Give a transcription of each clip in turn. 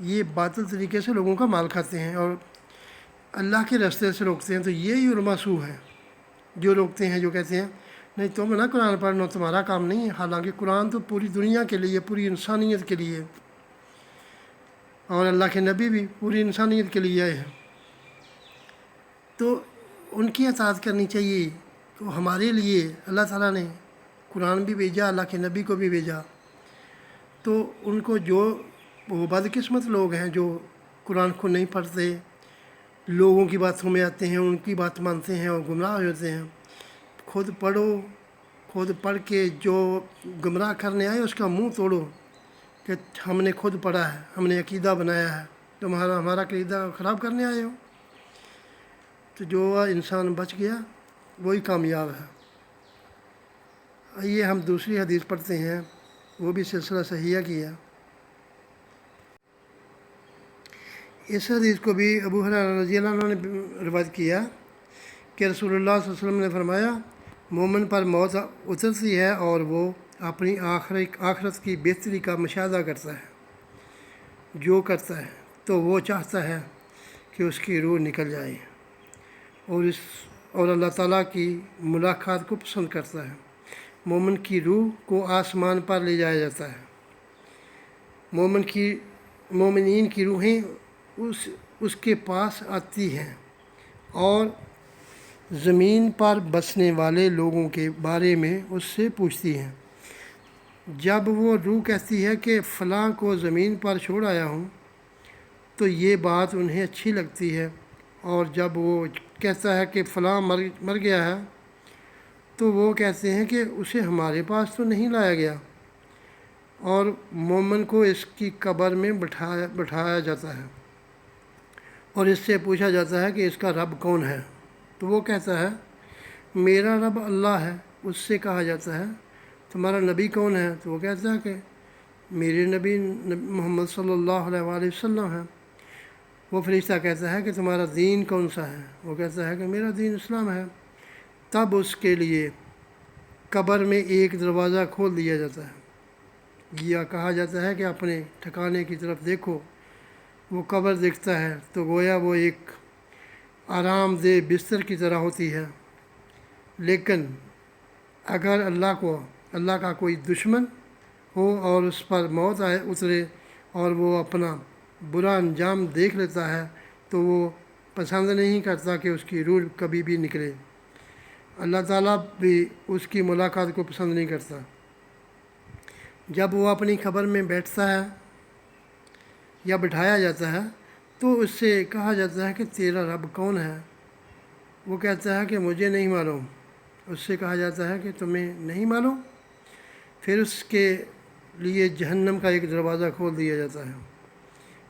یہ باطل طریقے سے لوگوں کا مال کھاتے ہیں اور اللہ کے راستے سے روکتے ہیں۔ تو یہی علماء سو ہیں جو روکتے ہیں، جو کہتے ہیں نہیں تم نہ قرآن پڑھنا، تمہارا کام نہیں ہے، حالانکہ قرآن تو پوری دنیا کے لیے، پوری انسانیت کے لیے، اور اللہ کے نبی بھی پوری انسانیت کے لیے آئے ہیں۔ تو ان کی اطاعت کرنی چاہیے۔ تو ہمارے لیے اللہ تعالیٰ نے قرآن بھی بھیجا، اللہ کے نبی کو بھی بھیجا۔ تو ان کو جو وہ بدقسمت لوگ ہیں جو قرآن کو نہیں پڑھتے، لوگوں کی باتوں میں آتے ہیں، ان کی بات مانتے ہیں اور گمراہ ہو جاتے ہیں، خود پڑھو، خود پڑھ کے جو گمراہ کرنے آئے اس کا منہ توڑو کہ ہم نے خود پڑھا ہے، ہم نے عقیدہ بنایا ہے، ہمارا عقیدہ خراب کرنے آئے ہو۔ تو جو انسان بچ گیا وہی کامیاب ہے۔ آئیے ہم دوسری حدیث پڑھتے ہیں، وہ بھی سلسلہ صحیحہ کی ہے۔ اس حدیث کو بھی ابو ہریرہ رضی اللہ عنہ نے روایت کیا کہ رسول اللہ صلی اللہ علیہ وسلم نے فرمایا، مومن پر موت اترتی ہے اور وہ اپنی آخرت کی بہتری کا مشاہدہ کرتا ہے، جو کرتا ہے تو وہ چاہتا ہے کہ اس کی روح نکل جائے، اور اللہ تعالیٰ کی ملاقات کو پسند کرتا ہے۔ مومن کی روح کو آسمان پر لے جایا جاتا ہے۔ مومنین کی روحیں اس کے پاس آتی ہیں اور زمین پر بسنے والے لوگوں کے بارے میں اس سے پوچھتی ہیں۔ جب وہ روح کہتی ہے کہ فلاں کو زمین پر چھوڑ آیا ہوں، تو یہ بات انہیں اچھی لگتی ہے، اور جب وہ کہتا ہے کہ فلاں مر گیا ہے، تو وہ کہتے ہیں کہ اسے ہمارے پاس تو نہیں لایا گیا، اور مومن کو اس کی قبر میں بٹھایا جاتا ہے اور اس سے پوچھا جاتا ہے کہ اس کا رب کون ہے، تو وہ کہتا ہے میرا رب اللہ ہے۔ اس سے کہا جاتا ہے تمہارا نبی کون ہے، تو وہ کہتا ہے کہ میرے نبی محمد صلی اللہ علیہ وآلہ وسلم ہے۔ وہ فرشتہ کہتا ہے کہ تمہارا دین کون سا ہے، وہ کہتا ہے کہ میرا دین اسلام ہے۔ تب اس کے لیے قبر میں ایک دروازہ کھول دیا جاتا ہے، یا کہا جاتا ہے کہ اپنے ٹھکانے کی طرف دیکھو۔ وہ قبر دیکھتا ہے تو گویا وہ ایک آرام دہ بستر کی طرح ہوتی ہے، لیکن اگر اللہ کا کوئی دشمن ہو اور اس پر موت اترے اور وہ اپنا برا انجام دیکھ لیتا ہے تو وہ پسند نہیں کرتا کہ اس کی روح کبھی بھی نکلے۔ اللہ تعالیٰ بھی اس کی ملاقات کو پسند نہیں کرتا۔ جب وہ اپنی قبر میں بیٹھتا ہے یا بٹھایا جاتا ہے تو اس سے کہا جاتا ہے کہ تیرا رب کون ہے، وہ کہتا ہے کہ مجھے نہیں معلوم۔ اس سے کہا جاتا ہے کہ تمہیں نہیں معلوم، پھر اس کے لیے جہنم کا ایک دروازہ کھول دیا جاتا ہے،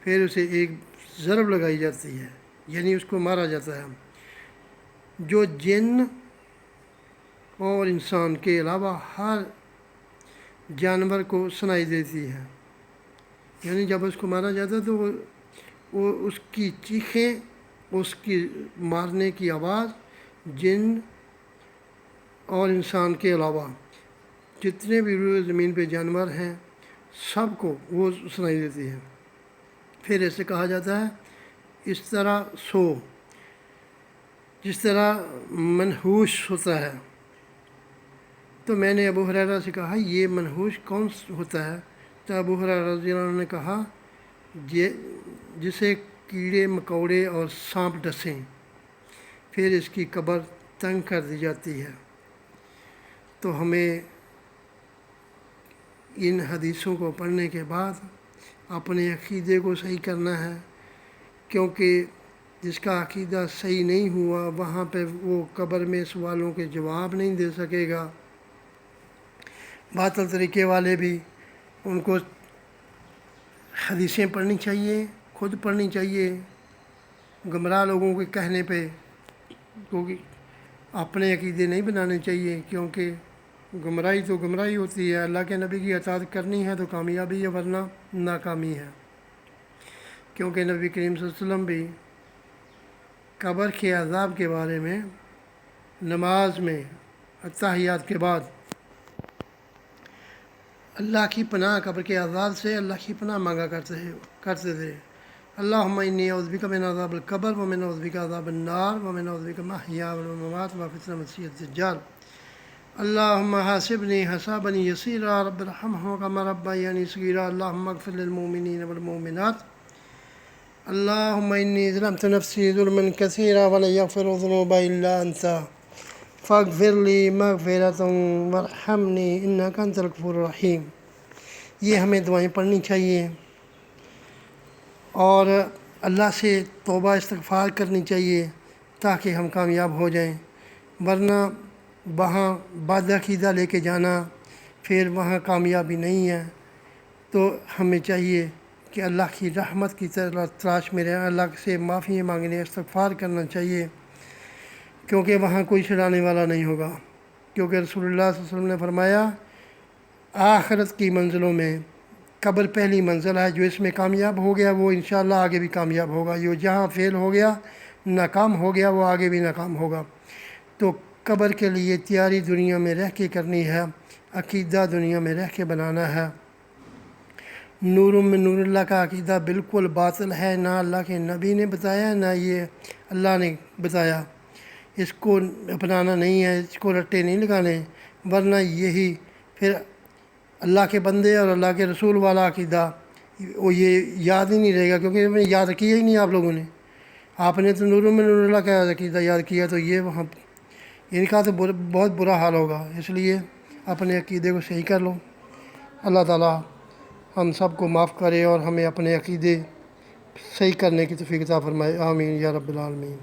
پھر اسے ایک ضرب لگائی جاتی ہے، یعنی اس کو مارا جاتا ہے، جو جن اور انسان کے علاوہ ہر جانور کو سنائی دیتی ہے۔ یعنی جب اس کو مارا جاتا ہے تو وہ اس کی چیخیں، اس کی مارنے کی آواز جن اور انسان کے علاوہ جتنے بھی روئے زمین پہ جانور ہیں سب کو وہ سنائی دیتی ہے۔ پھر اسے کہا جاتا ہے اس طرح سو، جس طرح منحوس ہوتا ہے۔ تو میں نے ابو ہریرہ سے کہا یہ منحوس کون ہوتا ہے؟ تو ابو ہریرہ رضی اللہ عنہ نے کہا جسے کیڑے مکوڑے اور سانپ ڈسیں، پھر اس کی قبر تنگ کر دی جاتی ہے۔ تو ہمیں ان حدیثوں کو پڑھنے کے بعد اپنے عقیدے کو صحیح کرنا ہے، کیونکہ جس کا عقیدہ صحیح نہیں ہوا وہاں پہ وہ قبر میں سوالوں کے جواب نہیں دے سکے گا۔ باطل طریقے والے بھی، ان کو حدیثیں پڑھنی چاہیے، خود پڑھنی چاہیے، گمراہ لوگوں کے کہنے پہ، کیونکہ اپنے عقیدے نہیں بنانے چاہیے، کیونکہ گمراہی تو گمراہی ہوتی ہے۔ اللہ کے نبی کی اطاعت کرنی ہے تو کامیابی ہے، ورنہ ناکامی ہے، کیونکہ نبی کریم صلی اللہ علیہ وسلم بھی قبر کے عذاب کے بارے میں نماز میں اتحیات کے بعد اللہ کی پناہ قبر کے عذاب سے اللہ کی پناہ مانگا کرتے تھے۔ اللہم انی اعوذ بک من عذاب القبر ومن اعوذ بک عذاب النار ومن اعوذ بک من المحیا والممات وفتنة المسیح الدجال۔ اللہم حاسبنی حسابا یسیرا رب ارحمہما کما ربیانی صغیرا۔ اللہم اغفر للمؤمنین والمؤمنات۔ اللہم انی ظلمت نفسی ظلما کثیرا ولا یغفر الذنوب الا انت فاغفر لی مغفرۃ وارحمنی انک انت الغفور الرحیم۔ یہ ہمیں دعائیں پڑھنی چاہیے اور اللہ سے توبہ استغفار کرنی چاہیے تاکہ ہم کامیاب ہو جائیں، ورنہ وہاں بد عقیدہ لے کے جانا پھر وہاں کامیابی نہیں ہے۔ تو ہمیں چاہیے کہ اللہ کی رحمت کی تلاش میں رہیں، اللہ سے معافی مانگنے استغفار کرنا چاہیے، کیونکہ وہاں کوئی چھڑانے والا نہیں ہوگا۔ کیونکہ رسول اللہ صلی اللہ علیہ وسلم نے فرمایا آخرت کی منزلوں میں قبر پہلی منزل ہے، جو اس میں کامیاب ہو گیا وہ انشاءاللہ آگے بھی کامیاب ہوگا، جو جہاں فیل ہو گیا ناکام ہو گیا وہ آگے بھی ناکام ہوگا۔ تو قبر کے لیے تیاری دنیا میں رہ کے کرنی ہے، عقیدہ دنیا میں رہ کے بنانا ہے۔ نور من نور اللہ کا عقیدہ بالکل باطل ہے، نہ اللہ کے نبی نے بتایا نہ یہ اللہ نے بتایا، اس کو اپنانا نہیں ہے، اس کو رٹے نہیں لگانے، ورنہ یہی پھر اللہ کے بندے اور اللہ کے رسول والا عقیدہ وہ یہ یاد ہی نہیں رہے گا، کیونکہ یاد کیا ہی نہیں آپ لوگوں نے۔ آپ نے تو نور من نور اللہ کا عقیدہ یاد کیا، تو یہ وہاں ان کا تو بہت برا حال ہوگا۔ اس لیے اپنے عقیدے کو صحیح کر لو۔ اللہ تعالیٰ ہم سب کو معاف کرے اور ہمیں اپنے عقیدے صحیح کرنے کی توفیق عطا فرمائے۔ آمین یا رب العالمین۔